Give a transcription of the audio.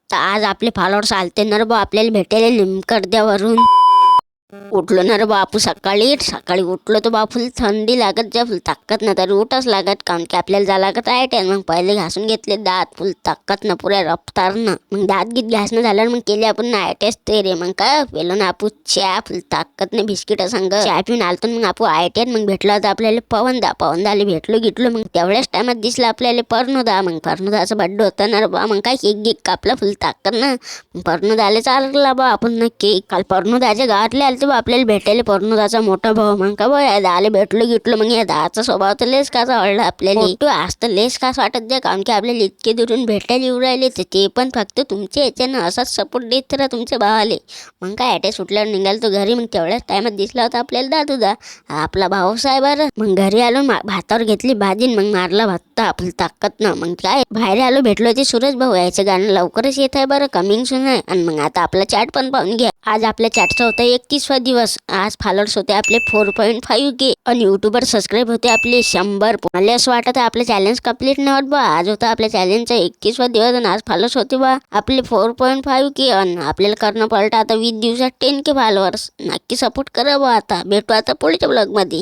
तर आज आपले फॉलोअर्स आलते ना रे बा आपल्याला भेटायला निमकरद्यावरून. उठलो ना रे बापू सकाळी सकाळी उठलो तर बा फुल थंडी लागत जा फुल ताकद ना तरी उठच लागत कारण की आपल्याला जा लागत आहे. मग पहिले घासून घेतले दात फुल ताकद ना पुऱ्या रफ्तारनं. मग दात गीत घासणं झाल्यावर मग केले आपण आयटेस ते रे. मग काय पेलो ना आपण चहा फुल ताकदने बिस्किट संग चहा पिऊन आलतो. मग आपण आयटीआर मग भेटला होता आपल्याला पवनदाला भेटलो गिटलो. मग तेवढ्याच टायमात दिसला आपल्याला पर्णोदा. मग पर्णोदाचा बड्डे होता ना रे बा. मग काय केक गिक कापला फुल ताकद ना. पर्णोदाला चालला बा आपण ना केक. काल पर्णोदाच्या गावातले आले बा आपल्याला भेटायला पर्णोदाचा मोठा भाऊ. मग का बा या दाले भेटलो गिटलो. मग या दाचा स्वभाव तर लेस काचा आवडला आपल्याला. तू आज तर लेस कास वाटत द्या कारण की आपल्याला इतके दुरून भेटायला येऊ राहिले ते पण फक्त तुमच्या याच्यानं असाच सपोर्ट देत राहा तुमच्या भावाले. मग काय ॲटे सुटल्यावर निघाल तो घरी. मग तेवढ्याच टायमात दिसला होता आपल्याला दादूदा आपला भाऊसाहेब. मग घरी आलो भातावर घेतली भाजी मग मारला भात आपली ताकद ना. मग काय बाहेर आलो भेटलो ते सूरज भाऊ याचं गाणं लवकरच येत आहे बरं कमिंग सून आहे. आणि मग आता आपला चॅट पण पाहून घ्या. आज आपल्या चॅटचा होता 31वा दिवस. आज फॉलोअर्स होते आपले 4.5K आणि युट्यूबर सबस्क्राईब होते आपले 100. मला असं वाटत आपलं चॅलेंज कम्प्लीट नाही होत बा. आज होता आपल्या चॅलेंजचा 31वा दिवस आणि आज फॉलोअर्स होते बा आपले 4.5K. आणि आपल्याला करणं पडतं आता 20 दिवसात 10K फॉलोअर्स. नक्की सपोर्ट करा बा. आता भेटू आता पुढच्या ब्लॉगमध्ये.